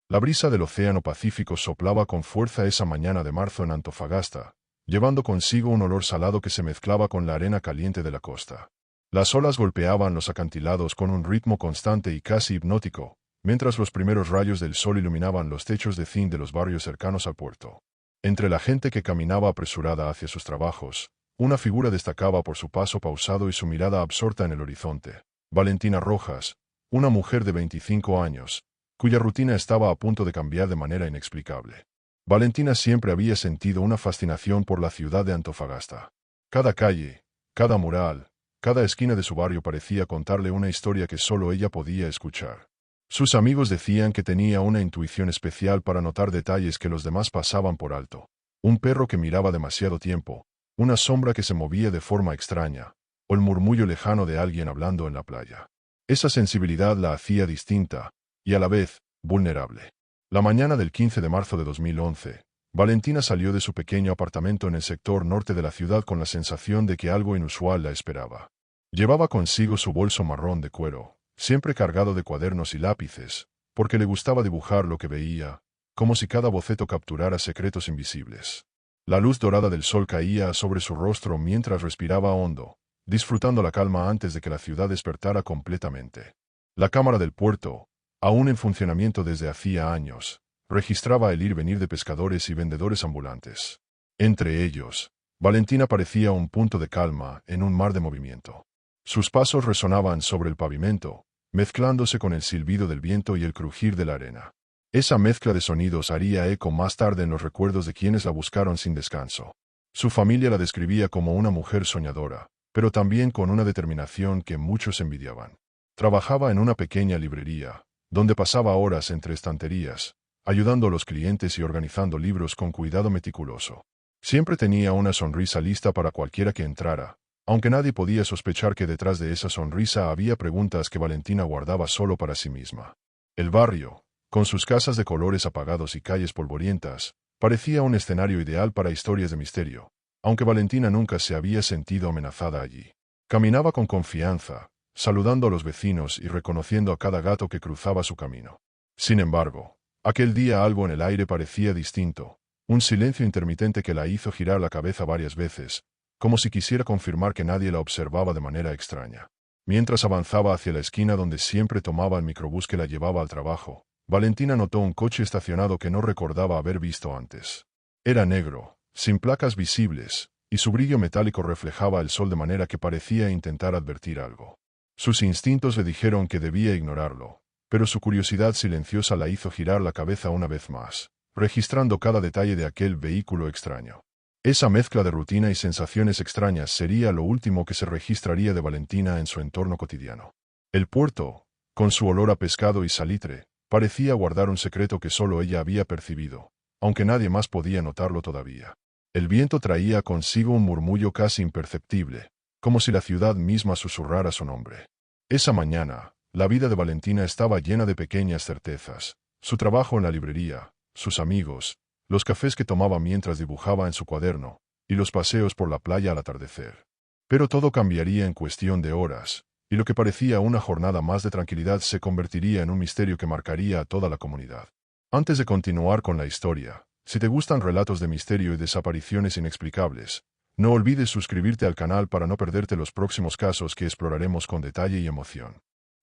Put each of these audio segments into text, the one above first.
La brisa del Océano Pacífico soplaba con fuerza esa mañana de marzo en Antofagasta, llevando consigo un olor salado que se mezclaba con la arena caliente de la costa. Las olas golpeaban los acantilados con un ritmo constante y casi hipnótico, mientras los primeros rayos del sol iluminaban los techos de zinc de los barrios cercanos al puerto. Entre la gente que caminaba apresurada hacia sus trabajos, una figura destacaba por su paso pausado y su mirada absorta en el horizonte. Valentina Rojas, una mujer de 25 años, cuya rutina estaba a punto de cambiar de manera inexplicable. Valentina siempre había sentido una fascinación por la ciudad de Antofagasta. Cada calle, cada mural, cada esquina de su barrio parecía contarle una historia que solo ella podía escuchar. Sus amigos decían que tenía una intuición especial para notar detalles que los demás pasaban por alto. Un perro que miraba demasiado tiempo, una sombra que se movía de forma extraña, o el murmullo lejano de alguien hablando en la playa. Esa sensibilidad la hacía distinta, y a la vez, vulnerable. La mañana del 15 de marzo de 2011, Valentina salió de su pequeño apartamento en el sector norte de la ciudad con la sensación de que algo inusual la esperaba. Llevaba consigo su bolso marrón de cuero, siempre cargado de cuadernos y lápices, porque le gustaba dibujar lo que veía, como si cada boceto capturara secretos invisibles. La luz dorada del sol caía sobre su rostro mientras respiraba hondo, disfrutando la calma antes de que la ciudad despertara completamente. La cámara del puerto, aún en funcionamiento desde hacía años, registraba el ir y venir de pescadores y vendedores ambulantes. Entre ellos, Valentina parecía un punto de calma en un mar de movimiento. Sus pasos resonaban sobre el pavimento, mezclándose con el silbido del viento y el crujir de la arena. Esa mezcla de sonidos haría eco más tarde en los recuerdos de quienes la buscaron sin descanso. Su familia la describía como una mujer soñadora, pero también con una determinación que muchos envidiaban. Trabajaba en una pequeña librería, donde pasaba horas entre estanterías, ayudando a los clientes y organizando libros con cuidado meticuloso. Siempre tenía una sonrisa lista para cualquiera que entrara, aunque nadie podía sospechar que detrás de esa sonrisa había preguntas que Valentina guardaba solo para sí misma. El barrio, con sus casas de colores apagados y calles polvorientas, parecía un escenario ideal para historias de misterio, aunque Valentina nunca se había sentido amenazada allí. Caminaba con confianza, saludando a los vecinos y reconociendo a cada gato que cruzaba su camino. Sin embargo, aquel día algo en el aire parecía distinto, un silencio intermitente que la hizo girar la cabeza varias veces, como si quisiera confirmar que nadie la observaba de manera extraña. Mientras avanzaba hacia la esquina donde siempre tomaba el microbús que la llevaba al trabajo, Valentina notó un coche estacionado que no recordaba haber visto antes. Era negro, sin placas visibles, y su brillo metálico reflejaba el sol de manera que parecía intentar advertir algo. Sus instintos le dijeron que debía ignorarlo, pero su curiosidad silenciosa la hizo girar la cabeza una vez más, registrando cada detalle de aquel vehículo extraño. Esa mezcla de rutina y sensaciones extrañas sería lo último que se registraría de Valentina en su entorno cotidiano. El puerto, con su olor a pescado y salitre, parecía guardar un secreto que solo ella había percibido, aunque nadie más podía notarlo todavía. El viento traía consigo un murmullo casi imperceptible, como si la ciudad misma susurrara su nombre. Esa mañana, la vida de Valentina estaba llena de pequeñas certezas: su trabajo en la librería, sus amigos, los cafés que tomaba mientras dibujaba en su cuaderno, y los paseos por la playa al atardecer. Pero todo cambiaría en cuestión de horas, y lo que parecía una jornada más de tranquilidad se convertiría en un misterio que marcaría a toda la comunidad. Antes de continuar con la historia, si te gustan relatos de misterio y desapariciones inexplicables, no olvides suscribirte al canal para no perderte los próximos casos que exploraremos con detalle y emoción.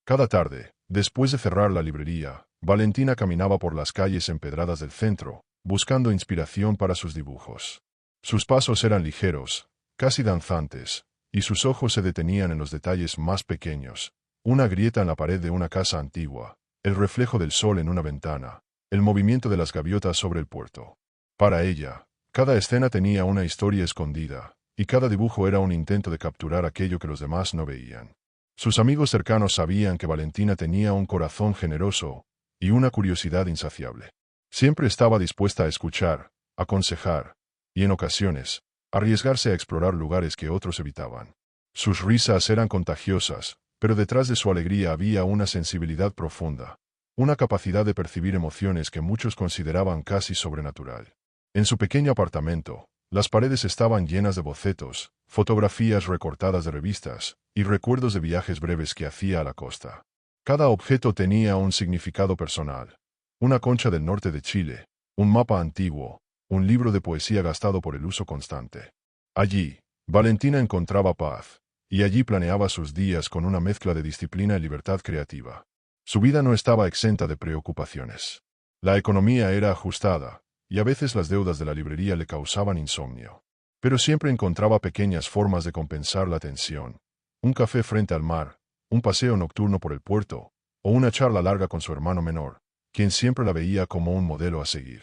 Cada tarde, después de cerrar la librería, Valentina caminaba por las calles empedradas del centro, buscando inspiración para sus dibujos. Sus pasos eran ligeros, casi danzantes, y sus ojos se detenían en los detalles más pequeños: una grieta en la pared de una casa antigua, el reflejo del sol en una ventana, el movimiento de las gaviotas sobre el puerto. Para ella, cada escena tenía una historia escondida, y cada dibujo era un intento de capturar aquello que los demás no veían. Sus amigos cercanos sabían que Valentina tenía un corazón generoso y una curiosidad insaciable. Siempre estaba dispuesta a escuchar, aconsejar, y en ocasiones, arriesgarse a explorar lugares que otros evitaban. Sus risas eran contagiosas, pero detrás de su alegría había una sensibilidad profunda, una capacidad de percibir emociones que muchos consideraban casi sobrenatural. En su pequeño apartamento, las paredes estaban llenas de bocetos, fotografías recortadas de revistas, y recuerdos de viajes breves que hacía a la costa. Cada objeto tenía un significado personal: una concha del norte de Chile, un mapa antiguo, un libro de poesía gastado por el uso constante. Allí, Valentina encontraba paz, y allí planeaba sus días con una mezcla de disciplina y libertad creativa. Su vida no estaba exenta de preocupaciones. La economía era ajustada, y a veces las deudas de la librería le causaban insomnio. Pero siempre encontraba pequeñas formas de compensar la tensión. Un café frente al mar, un paseo nocturno por el puerto, o una charla larga con su hermano menor, quien siempre la veía como un modelo a seguir.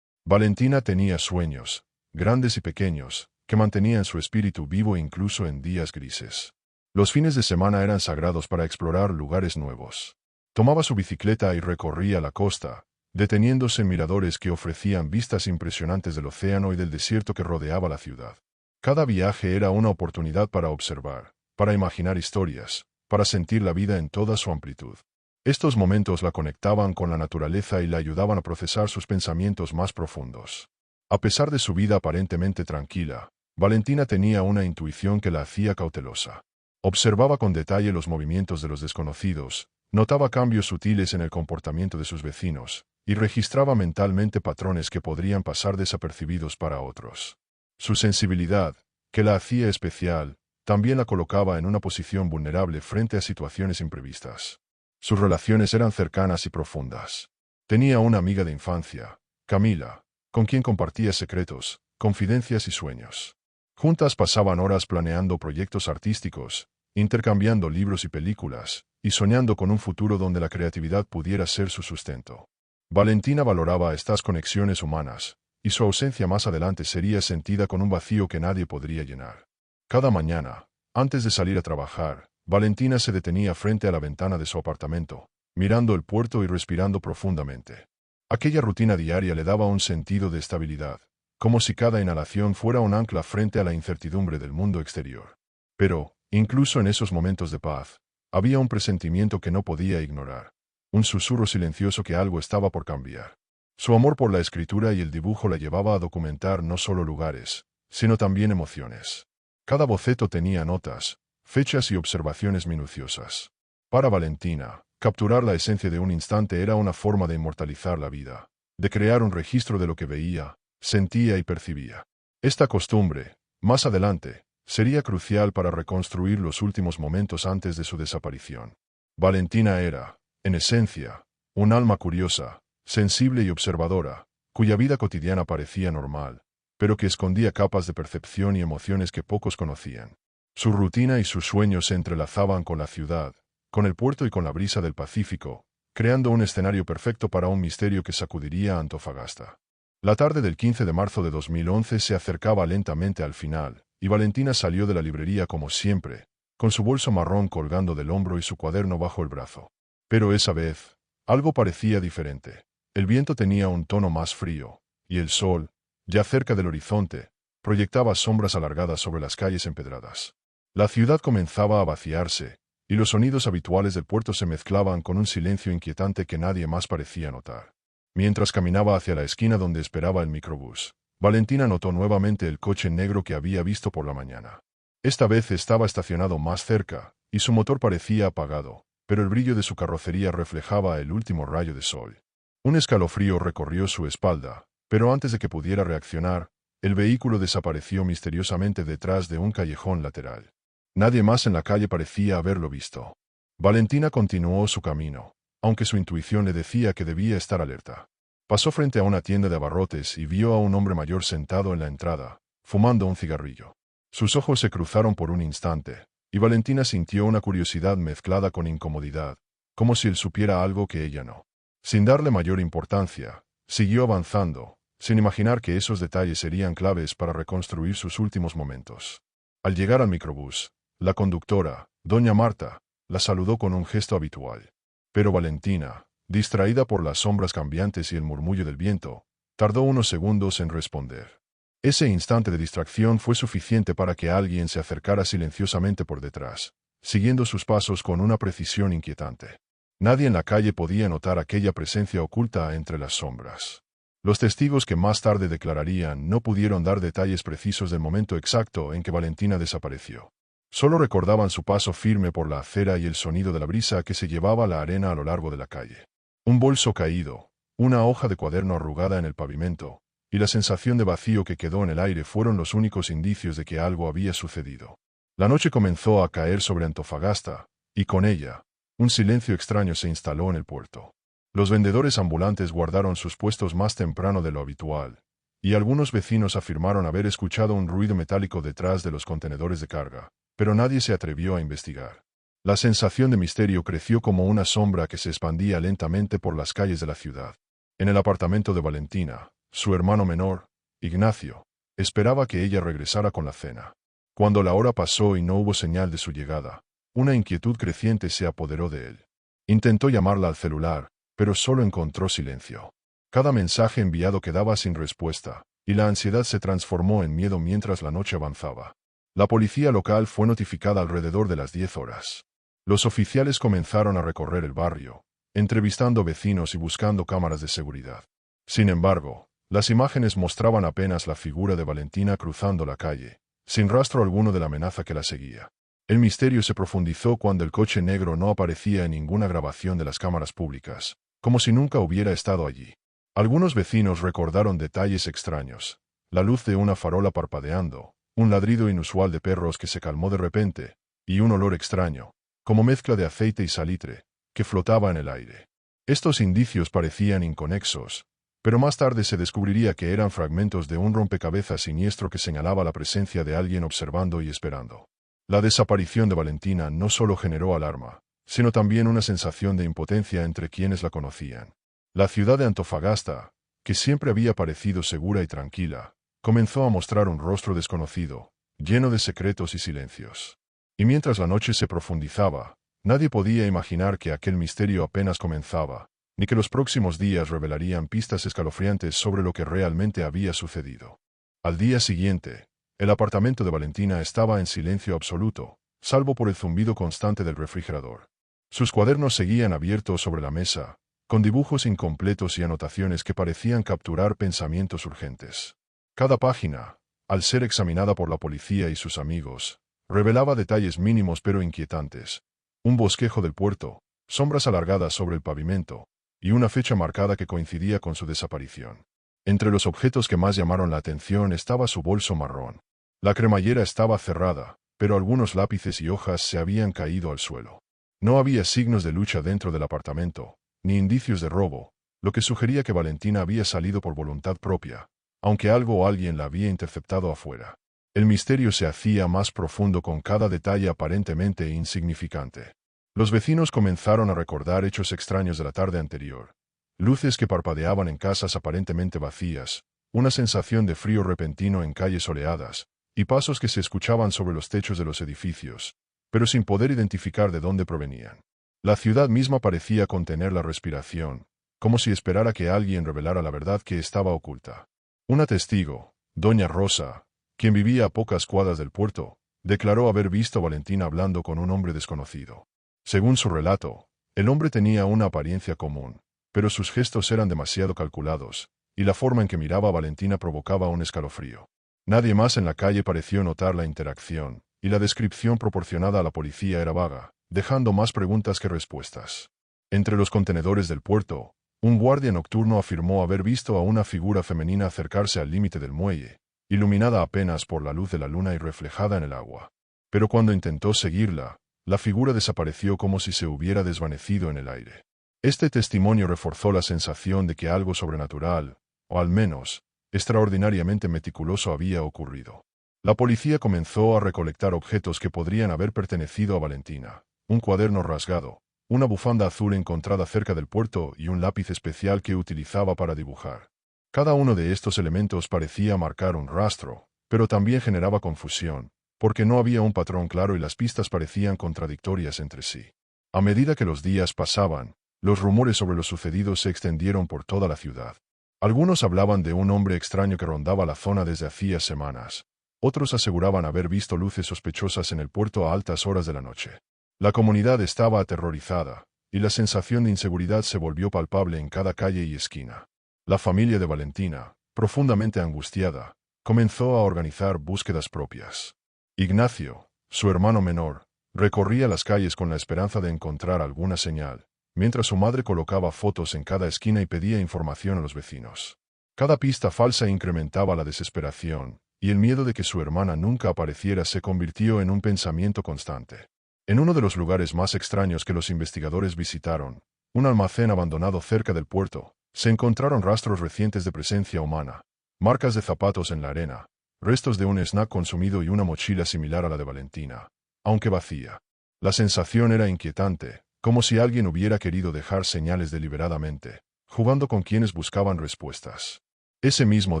Valentina tenía sueños, grandes y pequeños, que mantenían su espíritu vivo incluso en días grises. Los fines de semana eran sagrados para explorar lugares nuevos. Tomaba su bicicleta y recorría la costa, deteniéndose en miradores que ofrecían vistas impresionantes del océano y del desierto que rodeaba la ciudad. Cada viaje era una oportunidad para observar, para imaginar historias, para sentir la vida en toda su amplitud. Estos momentos la conectaban con la naturaleza y la ayudaban a procesar sus pensamientos más profundos. A pesar de su vida aparentemente tranquila, Valentina tenía una intuición que la hacía cautelosa. Observaba con detalle los movimientos de los desconocidos, notaba cambios sutiles en el comportamiento de sus vecinos, y registraba mentalmente patrones que podrían pasar desapercibidos para otros. Su sensibilidad, que la hacía especial, también la colocaba en una posición vulnerable frente a situaciones imprevistas. Sus relaciones eran cercanas y profundas. Tenía una amiga de infancia, Camila, con quien compartía secretos, confidencias y sueños. Juntas pasaban horas planeando proyectos artísticos, intercambiando libros y películas, y soñando con un futuro donde la creatividad pudiera ser su sustento. Valentina valoraba estas conexiones humanas, y su ausencia más adelante sería sentida con un vacío que nadie podría llenar. Cada mañana, antes de salir a trabajar, Valentina se detenía frente a la ventana de su apartamento, mirando el puerto y respirando profundamente. Aquella rutina diaria le daba un sentido de estabilidad, como si cada inhalación fuera un ancla frente a la incertidumbre del mundo exterior. Pero, incluso en esos momentos de paz, había un presentimiento que no podía ignorar, un susurro silencioso que algo estaba por cambiar. Su amor por la escritura y el dibujo la llevaba a documentar no solo lugares, sino también emociones. Cada boceto tenía notas, fechas y observaciones minuciosas. Para Valentina, capturar la esencia de un instante era una forma de inmortalizar la vida, de crear un registro de lo que veía, sentía y percibía. Esta costumbre, más adelante, sería crucial para reconstruir los últimos momentos antes de su desaparición. Valentina era, en esencia, un alma curiosa, sensible y observadora, cuya vida cotidiana parecía normal, pero que escondía capas de percepción y emociones que pocos conocían. Su rutina y sus sueños se entrelazaban con la ciudad, con el puerto y con la brisa del Pacífico, creando un escenario perfecto para un misterio que sacudiría a Antofagasta. La tarde del 15 de marzo de 2011 se acercaba lentamente al final, y Valentina salió de la librería como siempre, con su bolso marrón colgando del hombro y su cuaderno bajo el brazo. Pero esa vez, algo parecía diferente. El viento tenía un tono más frío, y el sol, ya cerca del horizonte, proyectaba sombras alargadas sobre las calles empedradas. La ciudad comenzaba a vaciarse, y los sonidos habituales del puerto se mezclaban con un silencio inquietante que nadie más parecía notar. Mientras caminaba hacia la esquina donde esperaba el microbús, Valentina notó nuevamente el coche negro que había visto por la mañana. Esta vez estaba estacionado más cerca, y su motor parecía apagado, pero el brillo de su carrocería reflejaba el último rayo de sol. Un escalofrío recorrió su espalda, pero antes de que pudiera reaccionar, el vehículo desapareció misteriosamente detrás de un callejón lateral. Nadie más en la calle parecía haberlo visto. Valentina continuó su camino, aunque su intuición le decía que debía estar alerta. Pasó frente a una tienda de abarrotes y vio a un hombre mayor sentado en la entrada, fumando un cigarrillo. Sus ojos se cruzaron por un instante, y Valentina sintió una curiosidad mezclada con incomodidad, como si él supiera algo que ella no. Sin darle mayor importancia, siguió avanzando, sin imaginar que esos detalles serían claves para reconstruir sus últimos momentos. Al llegar al microbús, la conductora, doña Marta, la saludó con un gesto habitual. Pero Valentina, distraída por las sombras cambiantes y el murmullo del viento, tardó unos segundos en responder. Ese instante de distracción fue suficiente para que alguien se acercara silenciosamente por detrás, siguiendo sus pasos con una precisión inquietante. Nadie en la calle podía notar aquella presencia oculta entre las sombras. Los testigos que más tarde declararían no pudieron dar detalles precisos del momento exacto en que Valentina desapareció. Solo recordaban su paso firme por la acera y el sonido de la brisa que se llevaba la arena a lo largo de la calle. Un bolso caído, Una hoja de cuaderno arrugada en el pavimento, y la sensación de vacío que quedó en el aire fueron los únicos indicios de que algo había sucedido. La noche comenzó a caer sobre Antofagasta, y con ella, un silencio extraño se instaló en el puerto. Los vendedores ambulantes guardaron sus puestos más temprano de lo habitual, y algunos vecinos afirmaron haber escuchado un ruido metálico detrás de los contenedores de carga, pero nadie se atrevió a investigar. La sensación de misterio creció como una sombra que se expandía lentamente por las calles de la ciudad. En el apartamento de Valentina, su hermano menor, Ignacio, esperaba que ella regresara con la cena. Cuando la hora pasó y no hubo señal de su llegada, una inquietud creciente se apoderó de él. Intentó llamarla al celular, pero solo encontró silencio. Cada mensaje enviado quedaba sin respuesta, y la ansiedad se transformó en miedo mientras la noche avanzaba. La policía local fue notificada alrededor de las 10 horas. Los oficiales comenzaron a recorrer el barrio, entrevistando vecinos y buscando cámaras de seguridad. Sin embargo, las imágenes mostraban apenas la figura de Valentina cruzando la calle, sin rastro alguno de la amenaza que la seguía. El misterio se profundizó cuando el coche negro no aparecía en ninguna grabación de las cámaras públicas, como si nunca hubiera estado allí. Algunos vecinos recordaron detalles extraños: la luz de una farola parpadeando, un ladrido inusual de perros que se calmó de repente, y un olor extraño, como mezcla de aceite y salitre, que flotaba en el aire. Estos indicios parecían inconexos, pero más tarde se descubriría que eran fragmentos de un rompecabezas siniestro que señalaba la presencia de alguien observando y esperando. La desaparición de Valentina no solo generó alarma, sino también una sensación de impotencia entre quienes la conocían. La ciudad de Antofagasta, que siempre había parecido segura y tranquila, comenzó a mostrar un rostro desconocido, lleno de secretos y silencios. Y mientras la noche se profundizaba, nadie podía imaginar que aquel misterio apenas comenzaba, ni que los próximos días revelarían pistas escalofriantes sobre lo que realmente había sucedido. Al día siguiente, el apartamento de Valentina estaba en silencio absoluto, salvo por el zumbido constante del refrigerador. Sus cuadernos seguían abiertos sobre la mesa, con dibujos incompletos y anotaciones que parecían capturar pensamientos urgentes. Cada página, al ser examinada por la policía y sus amigos, revelaba detalles mínimos pero inquietantes: un bosquejo del puerto, sombras alargadas sobre el pavimento, y una fecha marcada que coincidía con su desaparición. Entre los objetos que más llamaron la atención estaba su bolso marrón. La cremallera estaba cerrada, pero algunos lápices y hojas se habían caído al suelo. No había signos de lucha dentro del apartamento, ni indicios de robo, lo que sugería que Valentina había salido por voluntad propia, aunque algo o alguien la había interceptado afuera. El misterio se hacía más profundo con cada detalle aparentemente insignificante. Los vecinos comenzaron a recordar hechos extraños de la tarde anterior: luces que parpadeaban en casas aparentemente vacías, una sensación de frío repentino en calles soleadas, y pasos que se escuchaban sobre los techos de los edificios, pero sin poder identificar de dónde provenían. La ciudad misma parecía contener la respiración, como si esperara que alguien revelara la verdad que estaba oculta. Una testigo, doña Rosa, quien vivía a pocas cuadras del puerto, declaró haber visto a Valentina hablando con un hombre desconocido. Según su relato, el hombre tenía una apariencia común, pero sus gestos eran demasiado calculados, y la forma en que miraba a Valentina provocaba un escalofrío. Nadie más en la calle pareció notar la interacción, y la descripción proporcionada a la policía era vaga, dejando más preguntas que respuestas. Entre los contenedores del puerto, un guardia nocturno afirmó haber visto a una figura femenina acercarse al límite del muelle, iluminada apenas por la luz de la luna y reflejada en el agua. Pero cuando intentó seguirla, la figura desapareció como si se hubiera desvanecido en el aire. Este testimonio reforzó la sensación de que algo sobrenatural, o al menos, extraordinariamente meticuloso había ocurrido. La policía comenzó a recolectar objetos que podrían haber pertenecido a Valentina: un cuaderno rasgado, una bufanda azul encontrada cerca del puerto y un lápiz especial que utilizaba para dibujar. Cada uno de estos elementos parecía marcar un rastro, pero también generaba confusión, porque no había un patrón claro y las pistas parecían contradictorias entre sí. A medida que los días pasaban, los rumores sobre lo sucedido se extendieron por toda la ciudad. Algunos hablaban de un hombre extraño que rondaba la zona desde hacía semanas. Otros aseguraban haber visto luces sospechosas en el puerto a altas horas de la noche. La comunidad estaba aterrorizada, y la sensación de inseguridad se volvió palpable en cada calle y esquina. La familia de Valentina, profundamente angustiada, comenzó a organizar búsquedas propias. Ignacio, su hermano menor, recorría las calles con la esperanza de encontrar alguna señal, mientras su madre colocaba fotos en cada esquina y pedía información a los vecinos. Cada pista falsa incrementaba la desesperación, y el miedo de que su hermana nunca apareciera se convirtió en un pensamiento constante. En uno de los lugares más extraños que los investigadores visitaron, un almacén abandonado cerca del puerto, se encontraron rastros recientes de presencia humana, marcas de zapatos en la arena, restos de un snack consumido y una mochila similar a la de Valentina, aunque vacía. La sensación era inquietante, como si alguien hubiera querido dejar señales deliberadamente, jugando con quienes buscaban respuestas. Ese mismo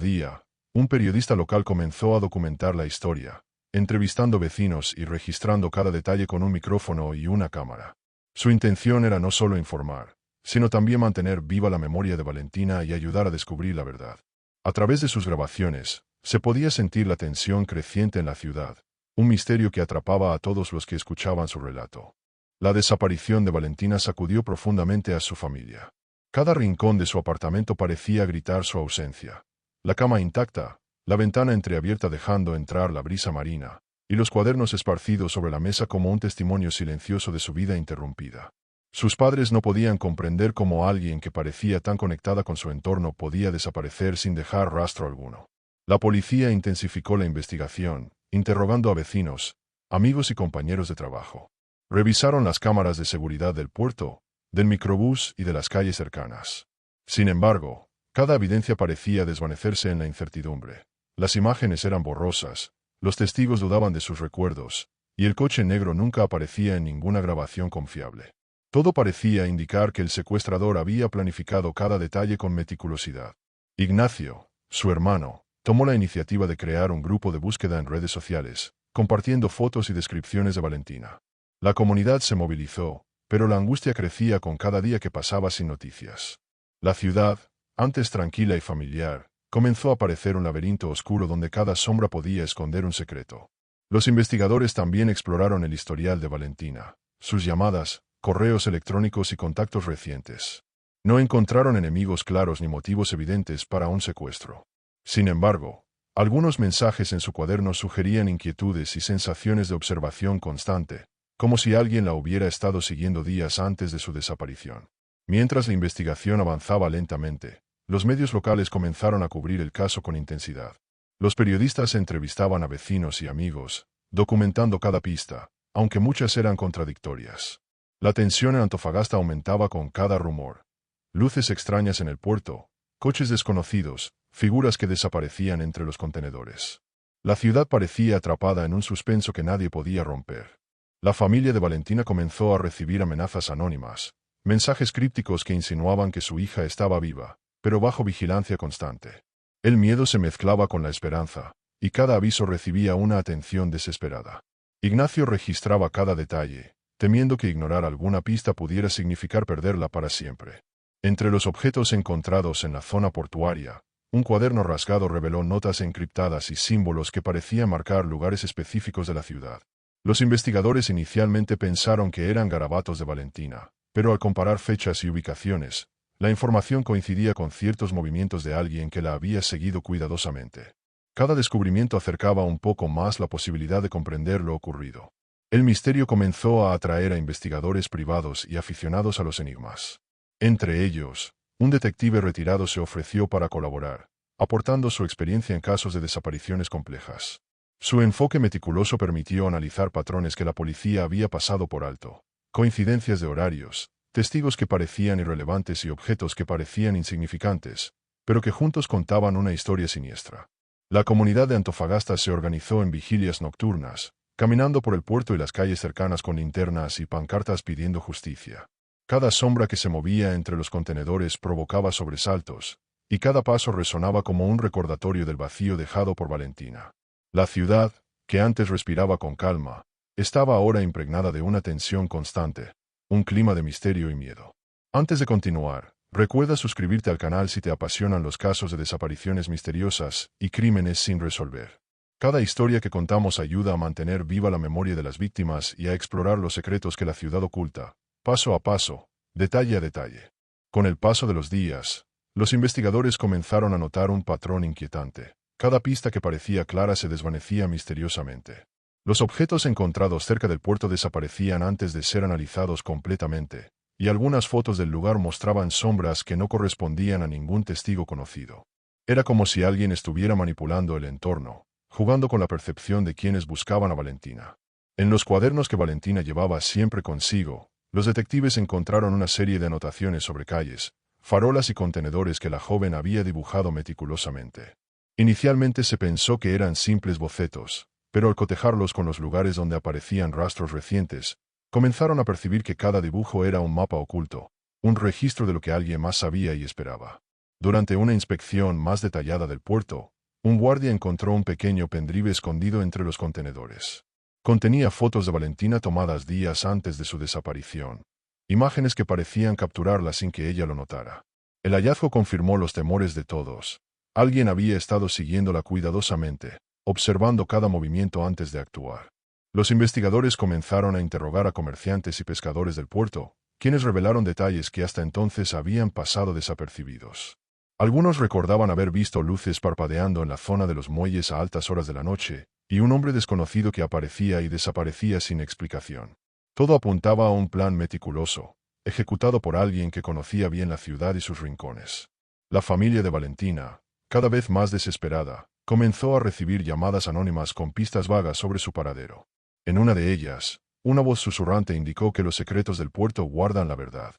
día, un periodista local comenzó a documentar la historia, entrevistando vecinos y registrando cada detalle con un micrófono y una cámara. Su intención era no solo informar, sino también mantener viva la memoria de Valentina y ayudar a descubrir la verdad. A través de sus grabaciones, se podía sentir la tensión creciente en la ciudad, un misterio que atrapaba a todos los que escuchaban su relato. La desaparición de Valentina sacudió profundamente a su familia. Cada rincón de su apartamento parecía gritar su ausencia. La cama intacta, la ventana entreabierta dejando entrar la brisa marina, y los cuadernos esparcidos sobre la mesa como un testimonio silencioso de su vida interrumpida. Sus padres no podían comprender cómo alguien que parecía tan conectada con su entorno podía desaparecer sin dejar rastro alguno. La policía intensificó la investigación, interrogando a vecinos, amigos y compañeros de trabajo. Revisaron las cámaras de seguridad del puerto, del microbús y de las calles cercanas. Sin embargo, cada evidencia parecía desvanecerse en la incertidumbre. Las imágenes eran borrosas, los testigos dudaban de sus recuerdos, y el coche negro nunca aparecía en ninguna grabación confiable. Todo parecía indicar que el secuestrador había planificado cada detalle con meticulosidad. Ignacio, su hermano, tomó la iniciativa de crear un grupo de búsqueda en redes sociales, compartiendo fotos y descripciones de Valentina. La comunidad se movilizó, pero la angustia crecía con cada día que pasaba sin noticias. La ciudad, antes tranquila y familiar, comenzó a parecer un laberinto oscuro donde cada sombra podía esconder un secreto. Los investigadores también exploraron el historial de Valentina, sus llamadas, correos electrónicos y contactos recientes. No encontraron enemigos claros ni motivos evidentes para un secuestro. Sin embargo, algunos mensajes en su cuaderno sugerían inquietudes y sensaciones de observación constante, como si alguien la hubiera estado siguiendo días antes de su desaparición. Mientras la investigación avanzaba lentamente, los medios locales comenzaron a cubrir el caso con intensidad. Los periodistas entrevistaban a vecinos y amigos, documentando cada pista, aunque muchas eran contradictorias. La tensión en Antofagasta aumentaba con cada rumor. Luces extrañas en el puerto, coches desconocidos, figuras que desaparecían entre los contenedores. La ciudad parecía atrapada en un suspenso que nadie podía romper. La familia de Valentina comenzó a recibir amenazas anónimas, mensajes crípticos que insinuaban que su hija estaba viva, pero bajo vigilancia constante. El miedo se mezclaba con la esperanza, y cada aviso recibía una atención desesperada. Ignacio registraba cada detalle, temiendo que ignorar alguna pista pudiera significar perderla para siempre. Entre los objetos encontrados en la zona portuaria, un cuaderno rasgado reveló notas encriptadas y símbolos que parecían marcar lugares específicos de la ciudad. Los investigadores inicialmente pensaron que eran garabatos de Valentina, pero al comparar fechas y ubicaciones, la información coincidía con ciertos movimientos de alguien que la había seguido cuidadosamente. Cada descubrimiento acercaba un poco más la posibilidad de comprender lo ocurrido. El misterio comenzó a atraer a investigadores privados y aficionados a los enigmas. Entre ellos, un detective retirado se ofreció para colaborar, aportando su experiencia en casos de desapariciones complejas. Su enfoque meticuloso permitió analizar patrones que la policía había pasado por alto, coincidencias de horarios, testigos que parecían irrelevantes y objetos que parecían insignificantes, pero que juntos contaban una historia siniestra. La comunidad de Antofagasta se organizó en vigilias nocturnas, caminando por el puerto y las calles cercanas con linternas y pancartas pidiendo justicia. Cada sombra que se movía entre los contenedores provocaba sobresaltos, y cada paso resonaba como un recordatorio del vacío dejado por Valentina. La ciudad, que antes respiraba con calma, estaba ahora impregnada de una tensión constante, un clima de misterio y miedo. Antes de continuar, recuerda suscribirte al canal si te apasionan los casos de desapariciones misteriosas y crímenes sin resolver. Cada historia que contamos ayuda a mantener viva la memoria de las víctimas y a explorar los secretos que la ciudad oculta, paso a paso, detalle a detalle. Con el paso de los días, los investigadores comenzaron a notar un patrón inquietante. Cada pista que parecía clara se desvanecía misteriosamente. Los objetos encontrados cerca del puerto desaparecían antes de ser analizados completamente, y algunas fotos del lugar mostraban sombras que no correspondían a ningún testigo conocido. Era como si alguien estuviera manipulando el entorno, jugando con la percepción de quienes buscaban a Valentina. En los cuadernos que Valentina llevaba siempre consigo, los detectives encontraron una serie de anotaciones sobre calles, farolas y contenedores que la joven había dibujado meticulosamente. Inicialmente se pensó que eran simples bocetos, pero al cotejarlos con los lugares donde aparecían rastros recientes, comenzaron a percibir que cada dibujo era un mapa oculto, un registro de lo que alguien más sabía y esperaba. Durante una inspección más detallada del puerto, un guardia encontró un pequeño pendrive escondido entre los contenedores. Contenía fotos de Valentina tomadas días antes de su desaparición, imágenes que parecían capturarla sin que ella lo notara. El hallazgo confirmó los temores de todos. Alguien había estado siguiéndola cuidadosamente, observando cada movimiento antes de actuar. Los investigadores comenzaron a interrogar a comerciantes y pescadores del puerto, quienes revelaron detalles que hasta entonces habían pasado desapercibidos. Algunos recordaban haber visto luces parpadeando en la zona de los muelles a altas horas de la noche, y un hombre desconocido que aparecía y desaparecía sin explicación. Todo apuntaba a un plan meticuloso, ejecutado por alguien que conocía bien la ciudad y sus rincones. La familia de Valentina, cada vez más desesperada, comenzó a recibir llamadas anónimas con pistas vagas sobre su paradero. En una de ellas, una voz susurrante indicó que los secretos del puerto guardan la verdad.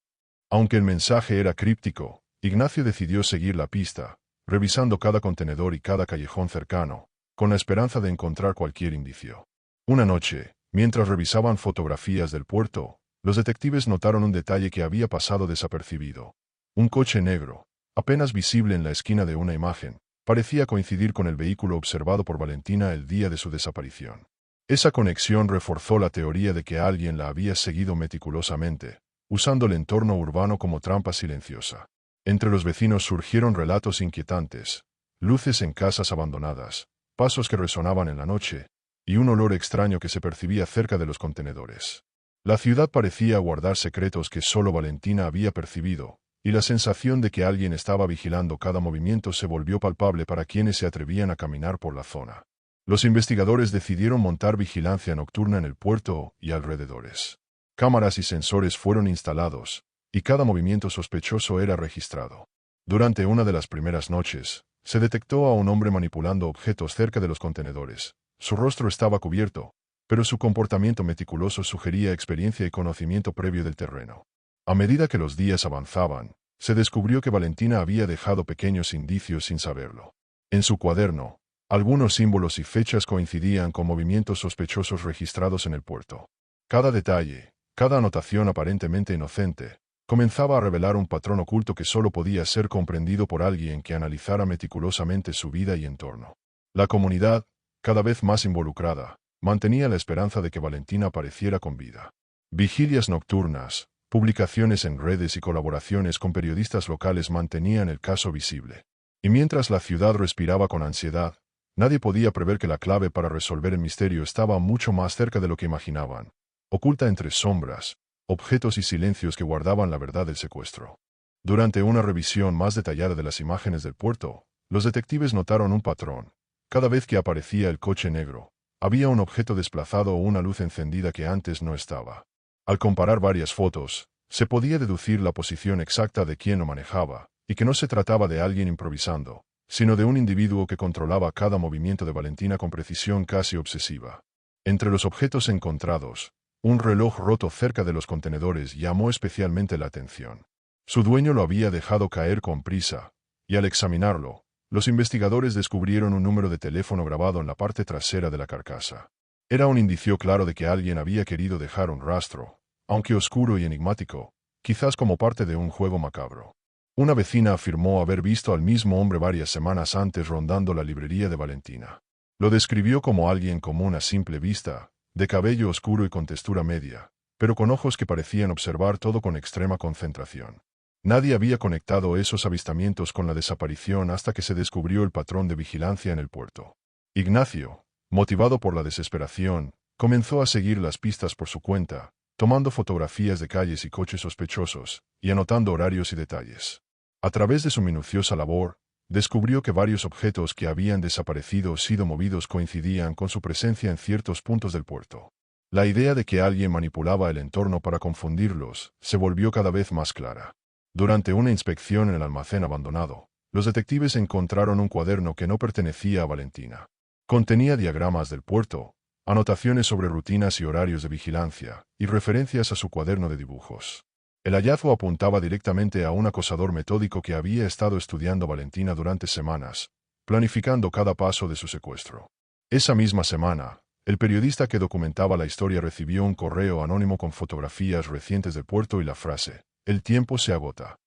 Aunque el mensaje era críptico, Ignacio decidió seguir la pista, revisando cada contenedor y cada callejón cercano, con la esperanza de encontrar cualquier indicio. Una noche, mientras revisaban fotografías del puerto, los detectives notaron un detalle que había pasado desapercibido. Un coche negro, apenas visible en la esquina de una imagen, parecía coincidir con el vehículo observado por Valentina el día de su desaparición. Esa conexión reforzó la teoría de que alguien la había seguido meticulosamente, usando el entorno urbano como trampa silenciosa. Entre los vecinos surgieron relatos inquietantes, luces en casas abandonadas, pasos que resonaban en la noche, y un olor extraño que se percibía cerca de los contenedores. La ciudad parecía guardar secretos que solo Valentina había percibido, y la sensación de que alguien estaba vigilando cada movimiento se volvió palpable para quienes se atrevían a caminar por la zona. Los investigadores decidieron montar vigilancia nocturna en el puerto y alrededores. Cámaras y sensores fueron instalados, y cada movimiento sospechoso era registrado. Durante una de las primeras noches, se detectó a un hombre manipulando objetos cerca de los contenedores. Su rostro estaba cubierto, pero su comportamiento meticuloso sugería experiencia y conocimiento previo del terreno. A medida que los días avanzaban, se descubrió que Valentina había dejado pequeños indicios sin saberlo. En su cuaderno, algunos símbolos y fechas coincidían con movimientos sospechosos registrados en el puerto. Cada detalle, cada anotación aparentemente inocente, comenzaba a revelar un patrón oculto que solo podía ser comprendido por alguien que analizara meticulosamente su vida y entorno. La comunidad, cada vez más involucrada, mantenía la esperanza de que Valentina apareciera con vida. Vigilias nocturnas, publicaciones en redes y colaboraciones con periodistas locales mantenían el caso visible. Y mientras la ciudad respiraba con ansiedad, nadie podía prever que la clave para resolver el misterio estaba mucho más cerca de lo que imaginaban, oculta entre sombras, objetos y silencios que guardaban la verdad del secuestro. Durante una revisión más detallada de las imágenes del puerto, los detectives notaron un patrón. Cada vez que aparecía el coche negro, había un objeto desplazado o una luz encendida que antes no estaba. Al comparar varias fotos, se podía deducir la posición exacta de quien lo manejaba, y que no se trataba de alguien improvisando, sino de un individuo que controlaba cada movimiento de Valentina con precisión casi obsesiva. Entre los objetos encontrados, un reloj roto cerca de los contenedores llamó especialmente la atención. Su dueño lo había dejado caer con prisa, y al examinarlo, los investigadores descubrieron un número de teléfono grabado en la parte trasera de la carcasa. Era un indicio claro de que alguien había querido dejar un rastro, aunque oscuro y enigmático, quizás como parte de un juego macabro. Una vecina afirmó haber visto al mismo hombre varias semanas antes rondando la librería de Valentina. Lo describió como alguien común a simple vista, de cabello oscuro y con textura media, pero con ojos que parecían observar todo con extrema concentración. Nadie había conectado esos avistamientos con la desaparición hasta que se descubrió el patrón de vigilancia en el puerto. Ignacio, motivado por la desesperación, comenzó a seguir las pistas por su cuenta, tomando fotografías de calles y coches sospechosos, y anotando horarios y detalles. A través de su minuciosa labor, descubrió que varios objetos que habían desaparecido o sido movidos coincidían con su presencia en ciertos puntos del puerto. La idea de que alguien manipulaba el entorno para confundirlos se volvió cada vez más clara. Durante una inspección en el almacén abandonado, los detectives encontraron un cuaderno que no pertenecía a Valentina. Contenía diagramas del puerto, anotaciones sobre rutinas y horarios de vigilancia, y referencias a su cuaderno de dibujos. El hallazgo apuntaba directamente a un acosador metódico que había estado estudiando a Valentina durante semanas, planificando cada paso de su secuestro. Esa misma semana, el periodista que documentaba la historia recibió un correo anónimo con fotografías recientes del puerto y la frase: "El tiempo se agota".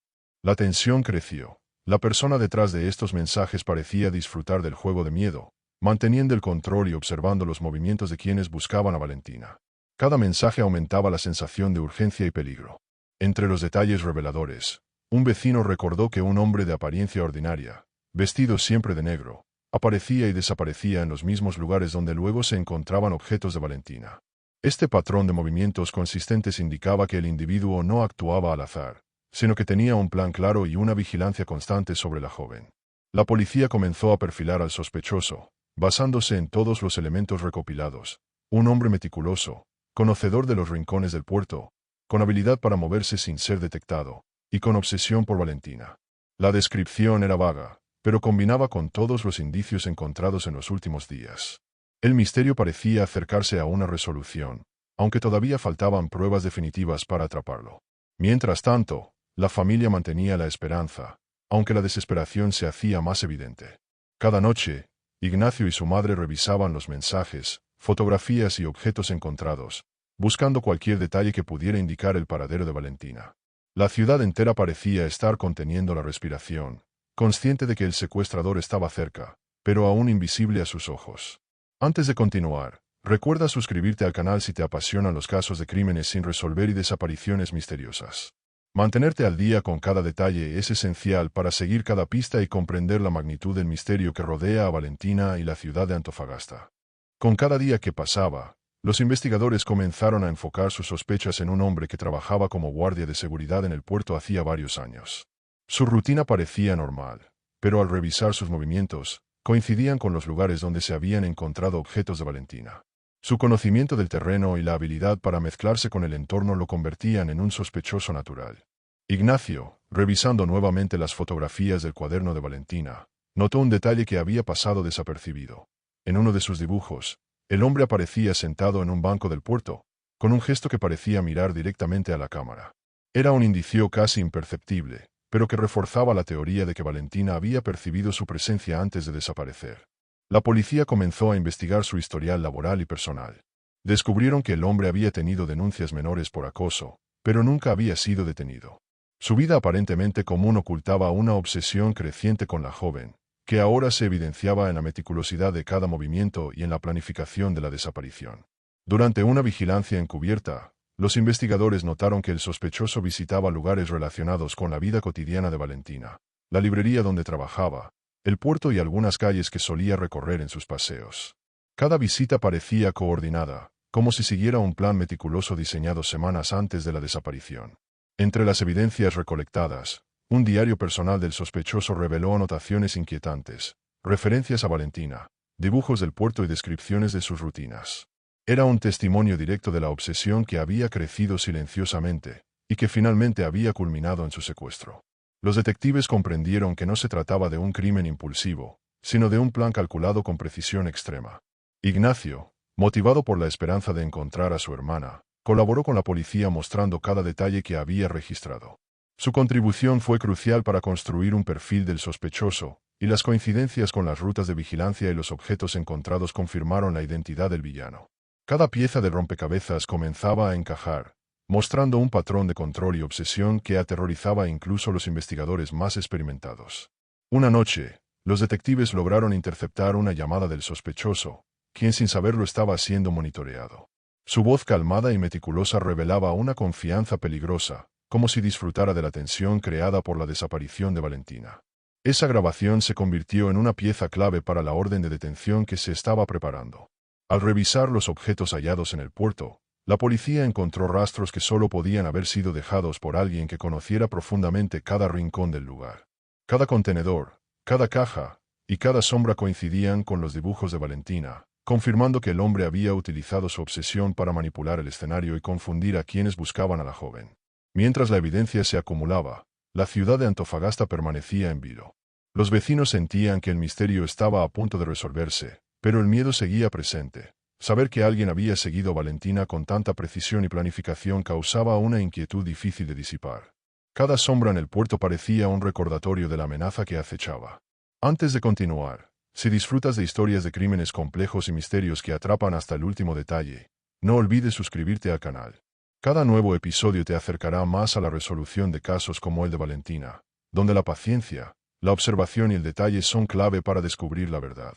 La tensión creció. La persona detrás de estos mensajes parecía disfrutar del juego de miedo, manteniendo el control y observando los movimientos de quienes buscaban a Valentina. Cada mensaje aumentaba la sensación de urgencia y peligro. Entre los detalles reveladores, un vecino recordó que un hombre de apariencia ordinaria, vestido siempre de negro, aparecía y desaparecía en los mismos lugares donde luego se encontraban objetos de Valentina. Este patrón de movimientos consistentes indicaba que el individuo no actuaba al azar, sino que tenía un plan claro y una vigilancia constante sobre la joven. La policía comenzó a perfilar al sospechoso, basándose en todos los elementos recopilados: un hombre meticuloso, conocedor de los rincones del puerto, con habilidad para moverse sin ser detectado, y con obsesión por Valentina. La descripción era vaga, pero combinaba con todos los indicios encontrados en los últimos días. El misterio parecía acercarse a una resolución, aunque todavía faltaban pruebas definitivas para atraparlo. Mientras tanto, la familia mantenía la esperanza, aunque la desesperación se hacía más evidente. Cada noche, Ignacio y su madre revisaban los mensajes, fotografías y objetos encontrados, buscando cualquier detalle que pudiera indicar el paradero de Valentina. La ciudad entera parecía estar conteniendo la respiración, consciente de que el secuestrador estaba cerca, pero aún invisible a sus ojos. Antes de continuar, recuerda suscribirte al canal si te apasionan los casos de crímenes sin resolver y desapariciones misteriosas. Mantenerte al día con cada detalle es esencial para seguir cada pista y comprender la magnitud del misterio que rodea a Valentina y la ciudad de Antofagasta. Con cada día que pasaba, los investigadores comenzaron a enfocar sus sospechas en un hombre que trabajaba como guardia de seguridad en el puerto hacía varios años. Su rutina parecía normal, pero al revisar sus movimientos, coincidían con los lugares donde se habían encontrado objetos de Valentina. Su conocimiento del terreno y la habilidad para mezclarse con el entorno lo convertían en un sospechoso natural. Ignacio, revisando nuevamente las fotografías del cuaderno de Valentina, notó un detalle que había pasado desapercibido. En uno de sus dibujos, el hombre aparecía sentado en un banco del puerto, con un gesto que parecía mirar directamente a la cámara. Era un indicio casi imperceptible, pero que reforzaba la teoría de que Valentina había percibido su presencia antes de desaparecer. La policía comenzó a investigar su historial laboral y personal. Descubrieron que el hombre había tenido denuncias menores por acoso, pero nunca había sido detenido. Su vida aparentemente común ocultaba una obsesión creciente con la joven, que ahora se evidenciaba en la meticulosidad de cada movimiento y en la planificación de la desaparición. Durante una vigilancia encubierta, los investigadores notaron que el sospechoso visitaba lugares relacionados con la vida cotidiana de Valentina, la librería donde trabajaba, el puerto y algunas calles que solía recorrer en sus paseos. Cada visita parecía coordinada, como si siguiera un plan meticuloso diseñado semanas antes de la desaparición. Entre las evidencias recolectadas, un diario personal del sospechoso reveló anotaciones inquietantes, referencias a Valentina, dibujos del puerto y descripciones de sus rutinas. Era un testimonio directo de la obsesión que había crecido silenciosamente, y que finalmente había culminado en su secuestro. Los detectives comprendieron que no se trataba de un crimen impulsivo, sino de un plan calculado con precisión extrema. Ignacio, motivado por la esperanza de encontrar a su hermana, colaboró con la policía mostrando cada detalle que había registrado. Su contribución fue crucial para construir un perfil del sospechoso, y las coincidencias con las rutas de vigilancia y los objetos encontrados confirmaron la identidad del villano. Cada pieza del rompecabezas comenzaba a encajar, mostrando un patrón de control y obsesión que aterrorizaba incluso a los investigadores más experimentados. Una noche, los detectives lograron interceptar una llamada del sospechoso, quien sin saberlo estaba siendo monitoreado. Su voz calmada y meticulosa revelaba una confianza peligrosa, como si disfrutara de la tensión creada por la desaparición de Valentina. Esa grabación se convirtió en una pieza clave para la orden de detención que se estaba preparando. Al revisar los objetos hallados en el puerto, la policía encontró rastros que solo podían haber sido dejados por alguien que conociera profundamente cada rincón del lugar. Cada contenedor, cada caja y cada sombra coincidían con los dibujos de Valentina, confirmando que el hombre había utilizado su obsesión para manipular el escenario y confundir a quienes buscaban a la joven. Mientras la evidencia se acumulaba, la ciudad de Antofagasta permanecía en vilo. Los vecinos sentían que el misterio estaba a punto de resolverse, pero el miedo seguía presente. Saber que alguien había seguido a Valentina con tanta precisión y planificación causaba una inquietud difícil de disipar. Cada sombra en el puerto parecía un recordatorio de la amenaza que acechaba. Antes de continuar, si disfrutas de historias de crímenes complejos y misterios que atrapan hasta el último detalle, no olvides suscribirte al canal. Cada nuevo episodio te acercará más a la resolución de casos como el de Valentina, donde la paciencia, la observación y el detalle son clave para descubrir la verdad.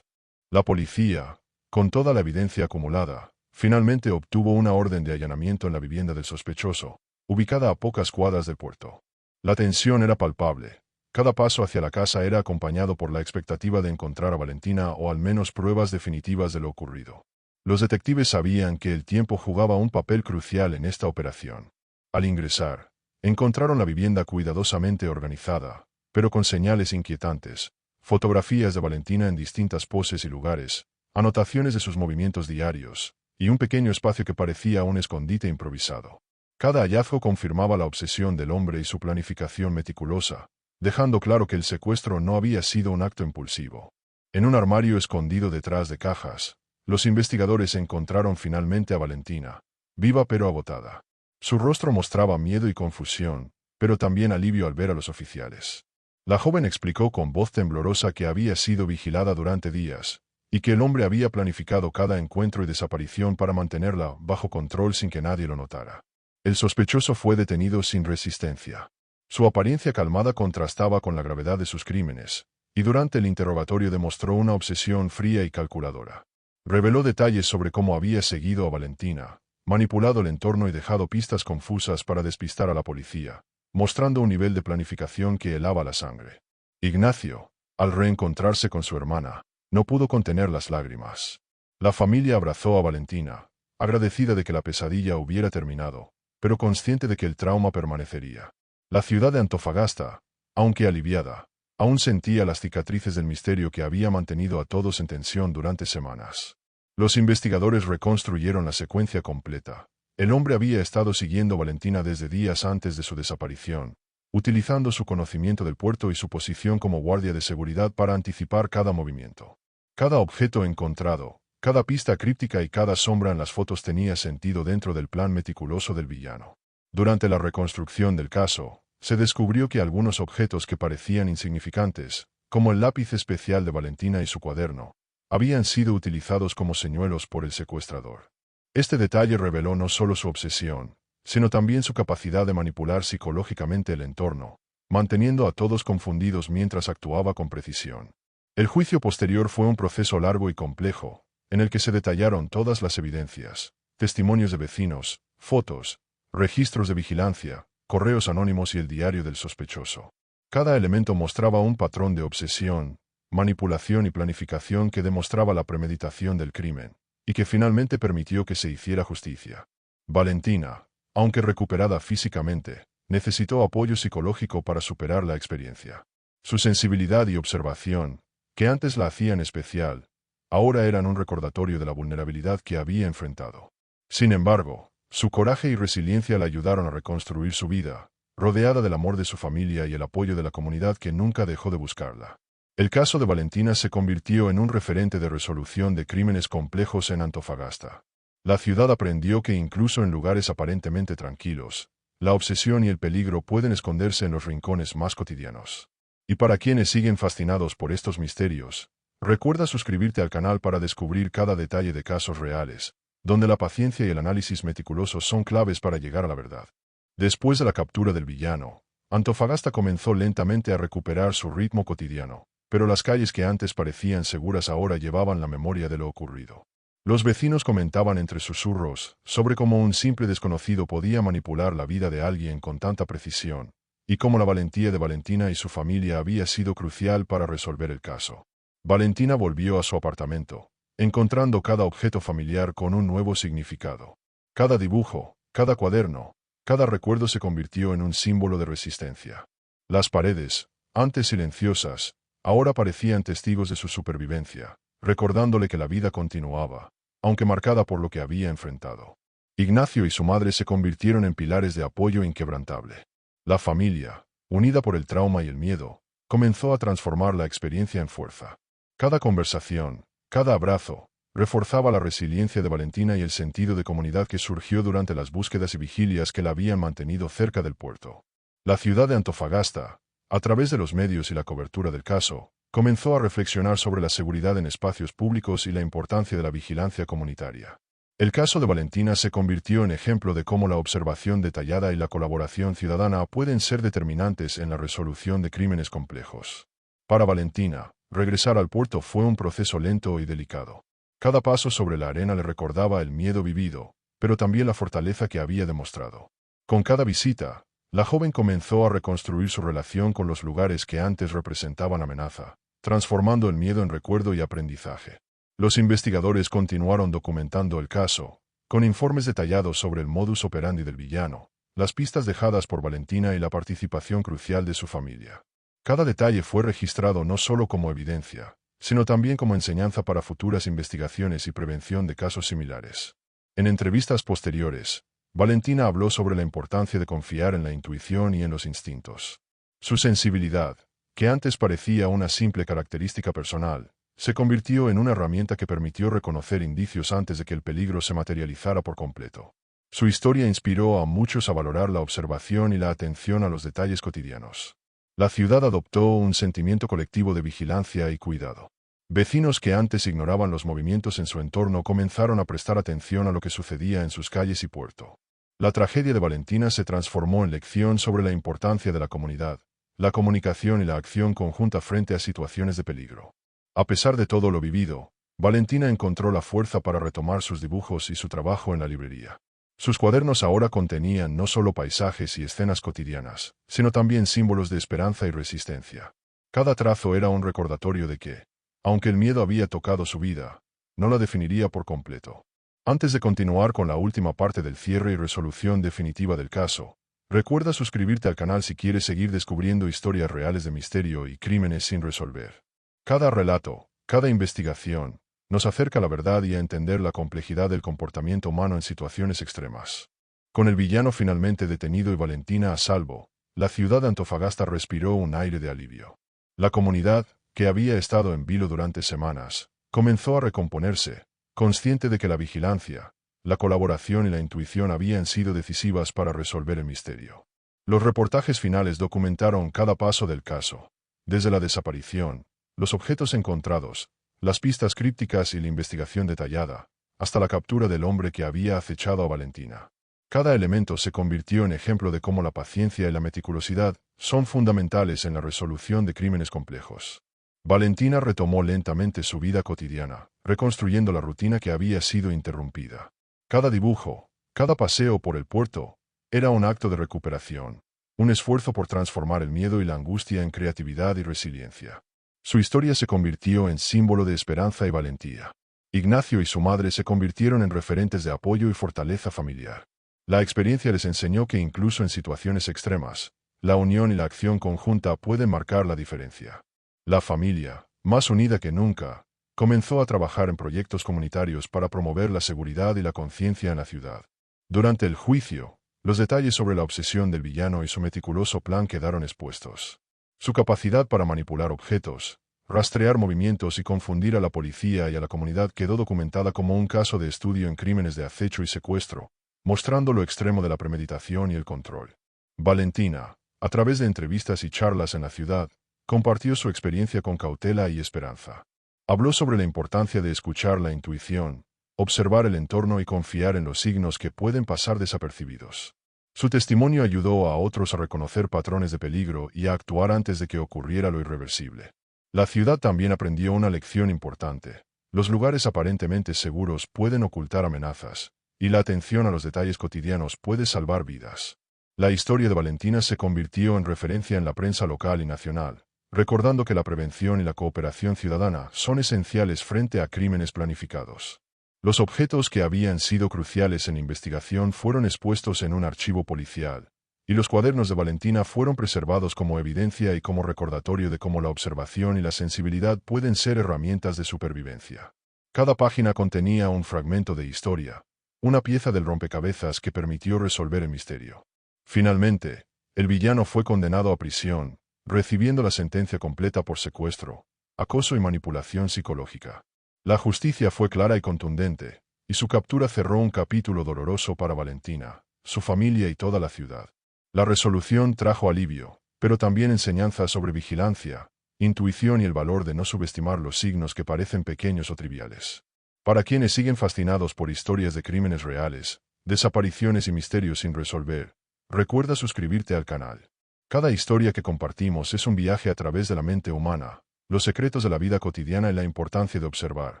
La policía, con toda la evidencia acumulada, finalmente obtuvo una orden de allanamiento en la vivienda del sospechoso, ubicada a pocas cuadras del puerto. La tensión era palpable. Cada paso hacia la casa era acompañado por la expectativa de encontrar a Valentina o al menos pruebas definitivas de lo ocurrido. Los detectives sabían que el tiempo jugaba un papel crucial en esta operación. Al ingresar, encontraron la vivienda cuidadosamente organizada, pero con señales inquietantes, fotografías de Valentina en distintas poses y lugares, anotaciones de sus movimientos diarios, y un pequeño espacio que parecía un escondite improvisado. Cada hallazgo confirmaba la obsesión del hombre y su planificación meticulosa, dejando claro que el secuestro no había sido un acto impulsivo. En un armario escondido detrás de cajas, los investigadores encontraron finalmente a Valentina, viva pero agotada. Su rostro mostraba miedo y confusión, pero también alivio al ver a los oficiales. La joven explicó con voz temblorosa que había sido vigilada durante días, y que el hombre había planificado cada encuentro y desaparición para mantenerla bajo control sin que nadie lo notara. El sospechoso fue detenido sin resistencia. Su apariencia calmada contrastaba con la gravedad de sus crímenes, y durante el interrogatorio demostró una obsesión fría y calculadora. Reveló detalles sobre cómo había seguido a Valentina, manipulado el entorno y dejado pistas confusas para despistar a la policía, mostrando un nivel de planificación que helaba la sangre. Ignacio, al reencontrarse con su hermana, no pudo contener las lágrimas. La familia abrazó a Valentina, agradecida de que la pesadilla hubiera terminado, pero consciente de que el trauma permanecería. La ciudad de Antofagasta, aunque aliviada, aún sentía las cicatrices del misterio que había mantenido a todos en tensión durante semanas. Los investigadores reconstruyeron la secuencia completa. El hombre había estado siguiendo a Valentina desde días antes de su desaparición, utilizando su conocimiento del puerto y su posición como guardia de seguridad para anticipar cada movimiento. Cada objeto encontrado, cada pista críptica y cada sombra en las fotos tenía sentido dentro del plan meticuloso del villano. Durante la reconstrucción del caso, se descubrió que algunos objetos que parecían insignificantes, como el lápiz especial de Valentina y su cuaderno, habían sido utilizados como señuelos por el secuestrador. Este detalle reveló no solo su obsesión, sino también su capacidad de manipular psicológicamente el entorno, manteniendo a todos confundidos mientras actuaba con precisión. El juicio posterior fue un proceso largo y complejo, en el que se detallaron todas las evidencias, testimonios de vecinos, fotos, registros de vigilancia, correos anónimos y el diario del sospechoso. Cada elemento mostraba un patrón de obsesión, manipulación y planificación que demostraba la premeditación del crimen, y que finalmente permitió que se hiciera justicia. Valentina, aunque recuperada físicamente, necesitó apoyo psicológico para superar la experiencia. Su sensibilidad y observación, que antes la hacían especial, ahora eran un recordatorio de la vulnerabilidad que había enfrentado. Sin embargo, su coraje y resiliencia la ayudaron a reconstruir su vida, rodeada del amor de su familia y el apoyo de la comunidad que nunca dejó de buscarla. El caso de Valentina se convirtió en un referente de resolución de crímenes complejos en Antofagasta. La ciudad aprendió que incluso en lugares aparentemente tranquilos, la obsesión y el peligro pueden esconderse en los rincones más cotidianos. Y para quienes siguen fascinados por estos misterios, recuerda suscribirte al canal para descubrir cada detalle de casos reales, donde la paciencia y el análisis meticuloso son claves para llegar a la verdad. Después de la captura del villano, Antofagasta comenzó lentamente a recuperar su ritmo cotidiano, pero las calles que antes parecían seguras ahora llevaban la memoria de lo ocurrido. Los vecinos comentaban entre susurros sobre cómo un simple desconocido podía manipular la vida de alguien con tanta precisión, y cómo la valentía de Valentina y su familia había sido crucial para resolver el caso. Valentina volvió a su apartamento, encontrando cada objeto familiar con un nuevo significado. Cada dibujo, cada cuaderno, cada recuerdo se convirtió en un símbolo de resistencia. Las paredes, antes silenciosas, ahora parecían testigos de su supervivencia, recordándole que la vida continuaba, aunque marcada por lo que había enfrentado. Ignacio y su madre se convirtieron en pilares de apoyo inquebrantable. La familia, unida por el trauma y el miedo, comenzó a transformar la experiencia en fuerza. Cada conversación, cada abrazo, reforzaba la resiliencia de Valentina y el sentido de comunidad que surgió durante las búsquedas y vigilias que la habían mantenido cerca del puerto. La ciudad de Antofagasta, a través de los medios y la cobertura del caso, comenzó a reflexionar sobre la seguridad en espacios públicos y la importancia de la vigilancia comunitaria. El caso de Valentina se convirtió en ejemplo de cómo la observación detallada y la colaboración ciudadana pueden ser determinantes en la resolución de crímenes complejos. Para Valentina, regresar al puerto fue un proceso lento y delicado. Cada paso sobre la arena le recordaba el miedo vivido, pero también la fortaleza que había demostrado. Con cada visita, la joven comenzó a reconstruir su relación con los lugares que antes representaban amenaza, transformando el miedo en recuerdo y aprendizaje. Los investigadores continuaron documentando el caso, con informes detallados sobre el modus operandi del villano, las pistas dejadas por Valentina y la participación crucial de su familia. Cada detalle fue registrado no solo como evidencia, sino también como enseñanza para futuras investigaciones y prevención de casos similares. En entrevistas posteriores, Valentina habló sobre la importancia de confiar en la intuición y en los instintos. Su sensibilidad, que antes parecía una simple característica personal, se convirtió en una herramienta que permitió reconocer indicios antes de que el peligro se materializara por completo. Su historia inspiró a muchos a valorar la observación y la atención a los detalles cotidianos. La ciudad adoptó un sentimiento colectivo de vigilancia y cuidado. Vecinos que antes ignoraban los movimientos en su entorno comenzaron a prestar atención a lo que sucedía en sus calles y puerto. La tragedia de Valentina se transformó en lección sobre la importancia de la comunidad, la comunicación y la acción conjunta frente a situaciones de peligro. A pesar de todo lo vivido, Valentina encontró la fuerza para retomar sus dibujos y su trabajo en la librería. Sus cuadernos ahora contenían no solo paisajes y escenas cotidianas, sino también símbolos de esperanza y resistencia. Cada trazo era un recordatorio de que, aunque el miedo había tocado su vida, no la definiría por completo. Antes de continuar con la última parte del cierre y resolución definitiva del caso, recuerda suscribirte al canal si quieres seguir descubriendo historias reales de misterio y crímenes sin resolver. Cada relato, cada investigación, nos acerca a la verdad y a entender la complejidad del comportamiento humano en situaciones extremas. Con el villano finalmente detenido y Valentina a salvo, la ciudad de Antofagasta respiró un aire de alivio. La comunidad, que había estado en vilo durante semanas, comenzó a recomponerse, consciente de que la vigilancia, la colaboración y la intuición habían sido decisivas para resolver el misterio. Los reportajes finales documentaron cada paso del caso, desde la desaparición, los objetos encontrados, las pistas crípticas y la investigación detallada, hasta la captura del hombre que había acechado a Valentina. Cada elemento se convirtió en ejemplo de cómo la paciencia y la meticulosidad son fundamentales en la resolución de crímenes complejos. Valentina retomó lentamente su vida cotidiana, reconstruyendo la rutina que había sido interrumpida. Cada dibujo, cada paseo por el puerto, era un acto de recuperación, un esfuerzo por transformar el miedo y la angustia en creatividad y resiliencia. Su historia se convirtió en símbolo de esperanza y valentía. Ignacio y su madre se convirtieron en referentes de apoyo y fortaleza familiar. La experiencia les enseñó que incluso en situaciones extremas, la unión y la acción conjunta pueden marcar la diferencia. La familia, más unida que nunca, comenzó a trabajar en proyectos comunitarios para promover la seguridad y la conciencia en la ciudad. Durante el juicio, los detalles sobre la obsesión del villano y su meticuloso plan quedaron expuestos. Su capacidad para manipular objetos, rastrear movimientos y confundir a la policía y a la comunidad quedó documentada como un caso de estudio en crímenes de acecho y secuestro, mostrando lo extremo de la premeditación y el control. Valentina, a través de entrevistas y charlas en la ciudad, compartió su experiencia con cautela y esperanza. Habló sobre la importancia de escuchar la intuición, observar el entorno y confiar en los signos que pueden pasar desapercibidos. Su testimonio ayudó a otros a reconocer patrones de peligro y a actuar antes de que ocurriera lo irreversible. La ciudad también aprendió una lección importante. Los lugares aparentemente seguros pueden ocultar amenazas, y la atención a los detalles cotidianos puede salvar vidas. La historia de Valentina se convirtió en referencia en la prensa local y nacional, recordando que la prevención y la cooperación ciudadana son esenciales frente a crímenes planificados. Los objetos que habían sido cruciales en investigación fueron expuestos en un archivo policial, y los cuadernos de Valentina fueron preservados como evidencia y como recordatorio de cómo la observación y la sensibilidad pueden ser herramientas de supervivencia. Cada página contenía un fragmento de historia, una pieza del rompecabezas que permitió resolver el misterio. Finalmente, el villano fue condenado a prisión, recibiendo la sentencia completa por secuestro, acoso y manipulación psicológica. La justicia fue clara y contundente, y su captura cerró un capítulo doloroso para Valentina, su familia y toda la ciudad. La resolución trajo alivio, pero también enseñanza sobre vigilancia, intuición y el valor de no subestimar los signos que parecen pequeños o triviales. Para quienes siguen fascinados por historias de crímenes reales, desapariciones y misterios sin resolver, recuerda suscribirte al canal. Cada historia que compartimos es un viaje a través de la mente humana, los secretos de la vida cotidiana y la importancia de observar,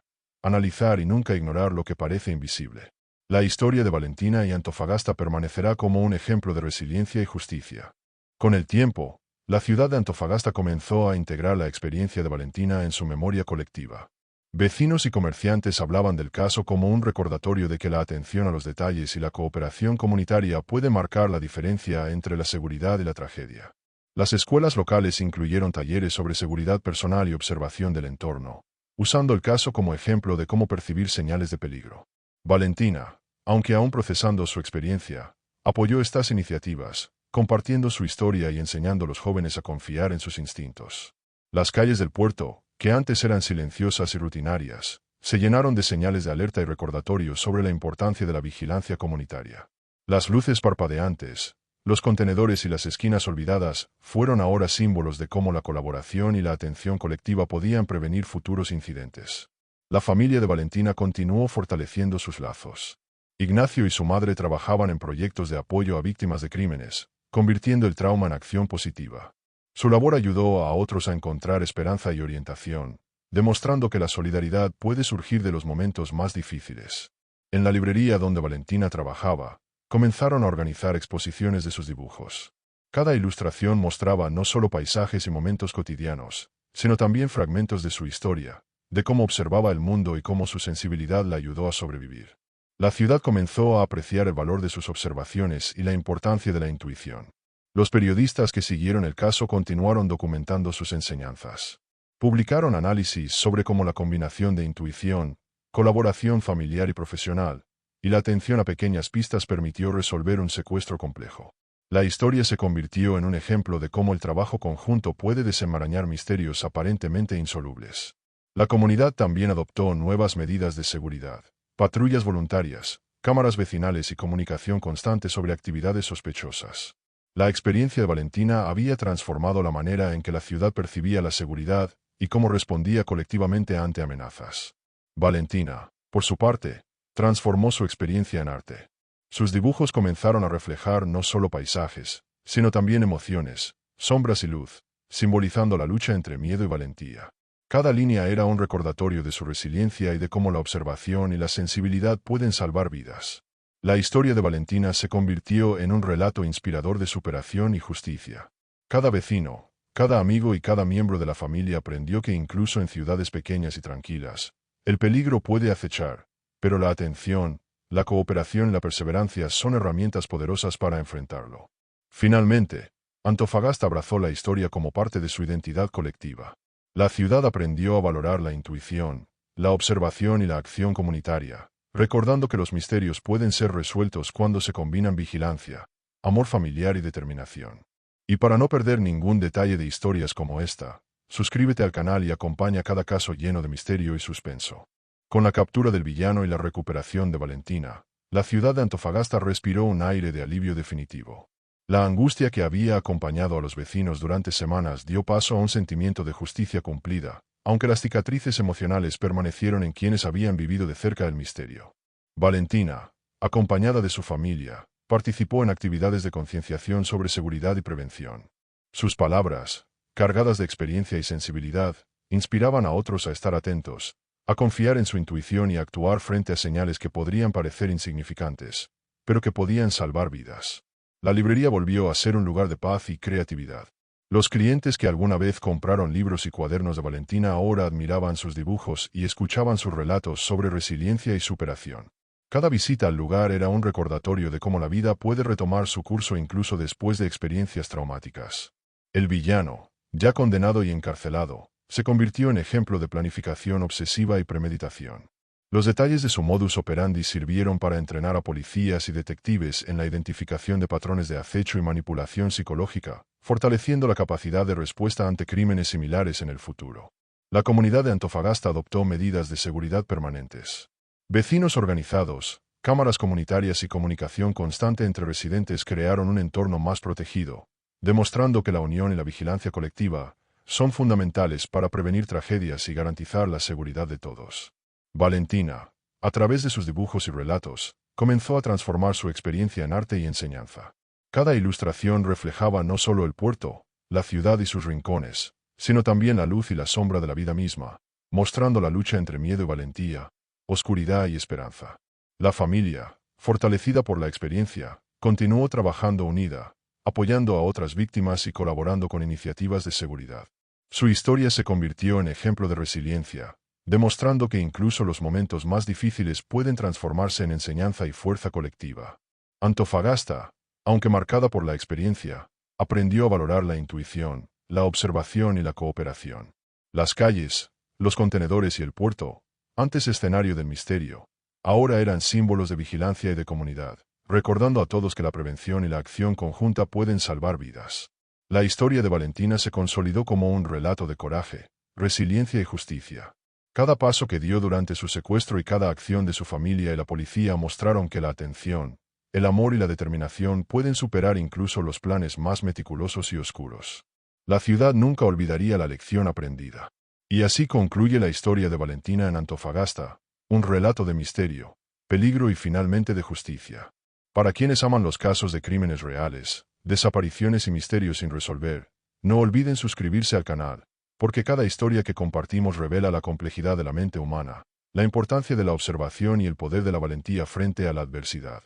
analizar y nunca ignorar lo que parece invisible. La historia de Valentina y Antofagasta permanecerá como un ejemplo de resiliencia y justicia. Con el tiempo, la ciudad de Antofagasta comenzó a integrar la experiencia de Valentina en su memoria colectiva. Vecinos y comerciantes hablaban del caso como un recordatorio de que la atención a los detalles y la cooperación comunitaria puede marcar la diferencia entre la seguridad y la tragedia. Las escuelas locales incluyeron talleres sobre seguridad personal y observación del entorno, usando el caso como ejemplo de cómo percibir señales de peligro. Valentina, aunque aún procesando su experiencia, apoyó estas iniciativas, compartiendo su historia y enseñando a los jóvenes a confiar en sus instintos. Las calles del puerto, que antes eran silenciosas y rutinarias, se llenaron de señales de alerta y recordatorios sobre la importancia de la vigilancia comunitaria. Las luces parpadeantes, los contenedores y las esquinas olvidadas fueron ahora símbolos de cómo la colaboración y la atención colectiva podían prevenir futuros incidentes. La familia de Valentina continuó fortaleciendo sus lazos. Ignacio y su madre trabajaban en proyectos de apoyo a víctimas de crímenes, convirtiendo el trauma en acción positiva. Su labor ayudó a otros a encontrar esperanza y orientación, demostrando que la solidaridad puede surgir de los momentos más difíciles. En la librería donde Valentina trabajaba, comenzaron a organizar exposiciones de sus dibujos. Cada ilustración mostraba no solo paisajes y momentos cotidianos, sino también fragmentos de su historia, de cómo observaba el mundo y cómo su sensibilidad la ayudó a sobrevivir. La ciudad comenzó a apreciar el valor de sus observaciones y la importancia de la intuición. Los periodistas que siguieron el caso continuaron documentando sus enseñanzas. Publicaron análisis sobre cómo la combinación de intuición, colaboración familiar y profesional, y la atención a pequeñas pistas permitió resolver un secuestro complejo. La historia se convirtió en un ejemplo de cómo el trabajo conjunto puede desenmarañar misterios aparentemente insolubles. La comunidad también adoptó nuevas medidas de seguridad, patrullas voluntarias, cámaras vecinales y comunicación constante sobre actividades sospechosas. La experiencia de Valentina había transformado la manera en que la ciudad percibía la seguridad y cómo respondía colectivamente ante amenazas. Valentina, por su parte, transformó su experiencia en arte. Sus dibujos comenzaron a reflejar no solo paisajes, sino también emociones, sombras y luz, simbolizando la lucha entre miedo y valentía. Cada línea era un recordatorio de su resiliencia y de cómo la observación y la sensibilidad pueden salvar vidas. La historia de Valentina se convirtió en un relato inspirador de superación y justicia. Cada vecino, cada amigo y cada miembro de la familia aprendió que incluso en ciudades pequeñas y tranquilas, el peligro puede acechar, pero la atención, la cooperación y la perseverancia son herramientas poderosas para enfrentarlo. Finalmente, Antofagasta abrazó la historia como parte de su identidad colectiva. La ciudad aprendió a valorar la intuición, la observación y la acción comunitaria, recordando que los misterios pueden ser resueltos cuando se combinan vigilancia, amor familiar y determinación. Y para no perder ningún detalle de historias como esta, suscríbete al canal y acompaña cada caso lleno de misterio y suspenso. Con la captura del villano y la recuperación de Valentina, la ciudad de Antofagasta respiró un aire de alivio definitivo. La angustia que había acompañado a los vecinos durante semanas dio paso a un sentimiento de justicia cumplida, aunque las cicatrices emocionales permanecieron en quienes habían vivido de cerca el misterio. Valentina, acompañada de su familia, participó en actividades de concienciación sobre seguridad y prevención. Sus palabras, cargadas de experiencia y sensibilidad, inspiraban a otros a estar atentos, a confiar en su intuición y a actuar frente a señales que podrían parecer insignificantes, pero que podían salvar vidas. La librería volvió a ser un lugar de paz y creatividad. Los clientes que alguna vez compraron libros y cuadernos de Valentina ahora admiraban sus dibujos y escuchaban sus relatos sobre resiliencia y superación. Cada visita al lugar era un recordatorio de cómo la vida puede retomar su curso incluso después de experiencias traumáticas. El villano, ya condenado y encarcelado, se convirtió en ejemplo de planificación obsesiva y premeditación. Los detalles de su modus operandi sirvieron para entrenar a policías y detectives en la identificación de patrones de acecho y manipulación psicológica, fortaleciendo la capacidad de respuesta ante crímenes similares en el futuro. La comunidad de Antofagasta adoptó medidas de seguridad permanentes. Vecinos organizados, cámaras comunitarias y comunicación constante entre residentes crearon un entorno más protegido, demostrando que la unión y la vigilancia colectiva son fundamentales para prevenir tragedias y garantizar la seguridad de todos. Valentina, a través de sus dibujos y relatos, comenzó a transformar su experiencia en arte y enseñanza. Cada ilustración reflejaba no solo el puerto, la ciudad y sus rincones, sino también la luz y la sombra de la vida misma, mostrando la lucha entre miedo y valentía, oscuridad y esperanza. La familia, fortalecida por la experiencia, continuó trabajando unida, apoyando a otras víctimas y colaborando con iniciativas de seguridad. Su historia se convirtió en ejemplo de resiliencia, demostrando que incluso los momentos más difíciles pueden transformarse en enseñanza y fuerza colectiva. Antofagasta, aunque marcada por la experiencia, aprendió a valorar la intuición, la observación y la cooperación. Las calles, los contenedores y el puerto, antes escenario del misterio, ahora eran símbolos de vigilancia y de comunidad, recordando a todos que la prevención y la acción conjunta pueden salvar vidas. La historia de Valentina se consolidó como un relato de coraje, resiliencia y justicia. Cada paso que dio durante su secuestro y cada acción de su familia y la policía mostraron que la atención, el amor y la determinación pueden superar incluso los planes más meticulosos y oscuros. La ciudad nunca olvidaría la lección aprendida. Y así concluye la historia de Valentina en Antofagasta, un relato de misterio, peligro y finalmente de justicia. Para quienes aman los casos de crímenes reales, desapariciones y misterios sin resolver, no olviden suscribirse al canal, porque cada historia que compartimos revela la complejidad de la mente humana, la importancia de la observación y el poder de la valentía frente a la adversidad.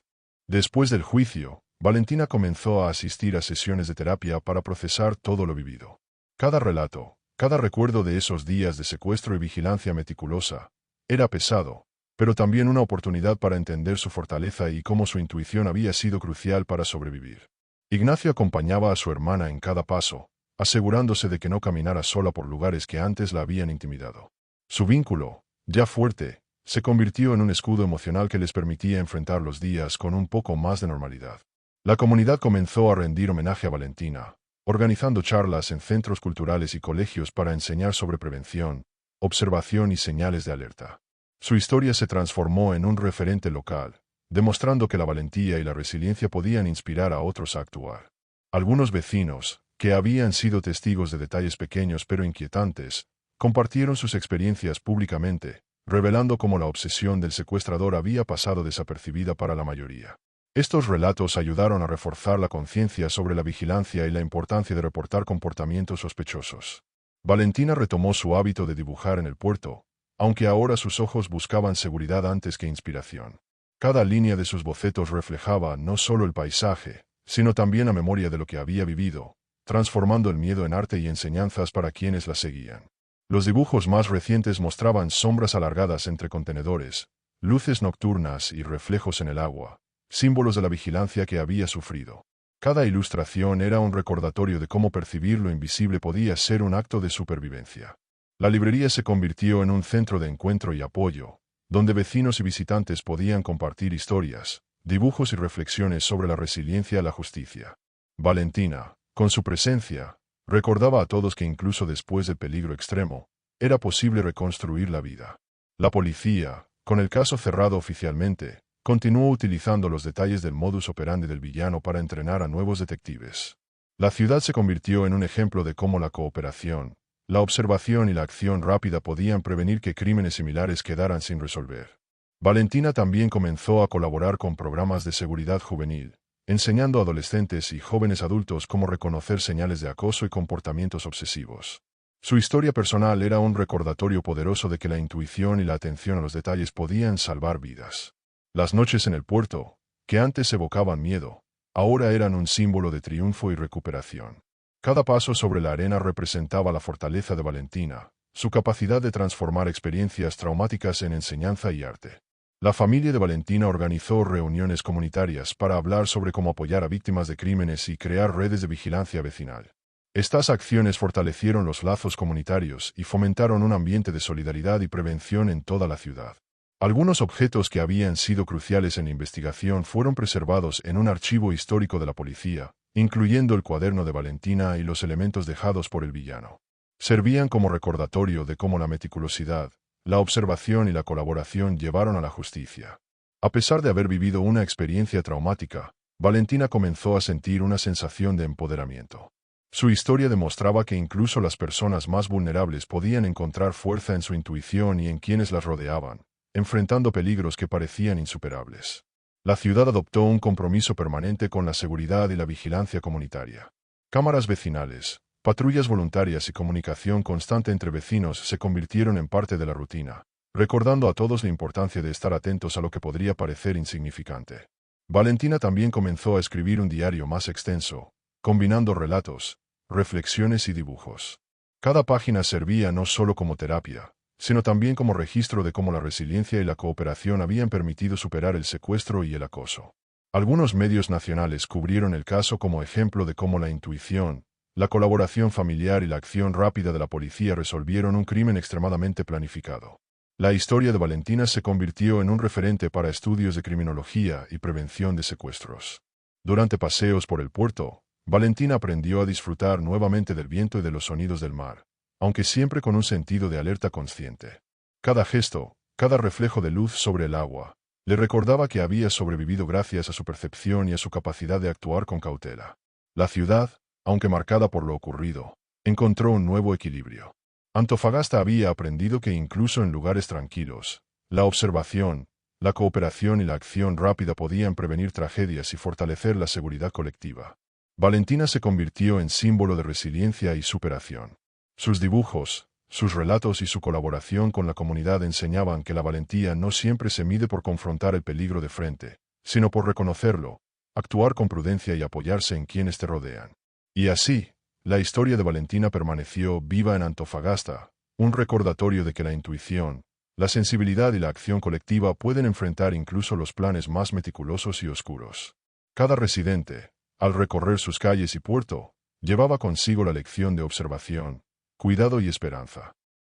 Después del juicio, Valentina comenzó a asistir a sesiones de terapia para procesar todo lo vivido. Cada relato, cada recuerdo de esos días de secuestro y vigilancia meticulosa, era pesado, pero también una oportunidad para entender su fortaleza y cómo su intuición había sido crucial para sobrevivir. Ignacio acompañaba a su hermana en cada paso, asegurándose de que no caminara sola por lugares que antes la habían intimidado. Su vínculo, ya fuerte, se convirtió en un escudo emocional que les permitía enfrentar los días con un poco más de normalidad. La comunidad comenzó a rendir homenaje a Valentina, organizando charlas en centros culturales y colegios para enseñar sobre prevención, observación y señales de alerta. Su historia se transformó en un referente local, demostrando que la valentía y la resiliencia podían inspirar a otros a actuar. Algunos vecinos, que habían sido testigos de detalles pequeños pero inquietantes, compartieron sus experiencias públicamente, revelando cómo la obsesión del secuestrador había pasado desapercibida para la mayoría. Estos relatos ayudaron a reforzar la conciencia sobre la vigilancia y la importancia de reportar comportamientos sospechosos. Valentina retomó su hábito de dibujar en el puerto, aunque ahora sus ojos buscaban seguridad antes que inspiración. Cada línea de sus bocetos reflejaba no solo el paisaje, sino también la memoria de lo que había vivido, transformando el miedo en arte y enseñanzas para quienes la seguían. Los dibujos más recientes mostraban sombras alargadas entre contenedores, luces nocturnas y reflejos en el agua, símbolos de la vigilancia que había sufrido. Cada ilustración era un recordatorio de cómo percibir lo invisible podía ser un acto de supervivencia. La librería se convirtió en un centro de encuentro y apoyo, donde vecinos y visitantes podían compartir historias, dibujos y reflexiones sobre la resiliencia y la justicia. Valentina, con su presencia, recordaba a todos que incluso después del peligro extremo, era posible reconstruir la vida. La policía, con el caso cerrado oficialmente, continuó utilizando los detalles del modus operandi del villano para entrenar a nuevos detectives. La ciudad se convirtió en un ejemplo de cómo la cooperación, la observación y la acción rápida podían prevenir que crímenes similares quedaran sin resolver. Valentina también comenzó a colaborar con programas de seguridad juvenil, enseñando a adolescentes y jóvenes adultos cómo reconocer señales de acoso y comportamientos obsesivos. Su historia personal era un recordatorio poderoso de que la intuición y la atención a los detalles podían salvar vidas. Las noches en el puerto, que antes evocaban miedo, ahora eran un símbolo de triunfo y recuperación. Cada paso sobre la arena representaba la fortaleza de Valentina, su capacidad de transformar experiencias traumáticas en enseñanza y arte. La familia de Valentina organizó reuniones comunitarias para hablar sobre cómo apoyar a víctimas de crímenes y crear redes de vigilancia vecinal. Estas acciones fortalecieron los lazos comunitarios y fomentaron un ambiente de solidaridad y prevención en toda la ciudad. Algunos objetos que habían sido cruciales en la investigación fueron preservados en un archivo histórico de la policía, incluyendo el cuaderno de Valentina y los elementos dejados por el villano. Servían como recordatorio de cómo la meticulosidad, la observación y la colaboración llevaron a la justicia. A pesar de haber vivido una experiencia traumática, Valentina comenzó a sentir una sensación de empoderamiento. Su historia demostraba que incluso las personas más vulnerables podían encontrar fuerza en su intuición y en quienes las rodeaban, enfrentando peligros que parecían insuperables. La ciudad adoptó un compromiso permanente con la seguridad y la vigilancia comunitaria. Cámaras vecinales, patrullas voluntarias y comunicación constante entre vecinos se convirtieron en parte de la rutina, recordando a todos la importancia de estar atentos a lo que podría parecer insignificante. Valentina también comenzó a escribir un diario más extenso, combinando relatos, reflexiones y dibujos. Cada página servía no solo como terapia, sino también como registro de cómo la resiliencia y la cooperación habían permitido superar el secuestro y el acoso. Algunos medios nacionales cubrieron el caso como ejemplo de cómo la intuición, la colaboración familiar y la acción rápida de la policía resolvieron un crimen extremadamente planificado. La historia de Valentina se convirtió en un referente para estudios de criminología y prevención de secuestros. Durante paseos por el puerto, Valentina aprendió a disfrutar nuevamente del viento y de los sonidos del mar, aunque siempre con un sentido de alerta consciente. Cada gesto, cada reflejo de luz sobre el agua, le recordaba que había sobrevivido gracias a su percepción y a su capacidad de actuar con cautela. La ciudad, aunque marcada por lo ocurrido, encontró un nuevo equilibrio. Antofagasta había aprendido que incluso en lugares tranquilos, la observación, la cooperación y la acción rápida podían prevenir tragedias y fortalecer la seguridad colectiva. Valentina se convirtió en símbolo de resiliencia y superación. Sus dibujos, sus relatos y su colaboración con la comunidad enseñaban que la valentía no siempre se mide por confrontar el peligro de frente, sino por reconocerlo, actuar con prudencia y apoyarse en quienes te rodean. Y así, la historia de Valentina permaneció viva en Antofagasta, un recordatorio de que la intuición, la sensibilidad y la acción colectiva pueden enfrentar incluso los planes más meticulosos y oscuros. Cada residente, al recorrer sus calles y puerto, llevaba consigo la lección de observación, cuidado y esperanza.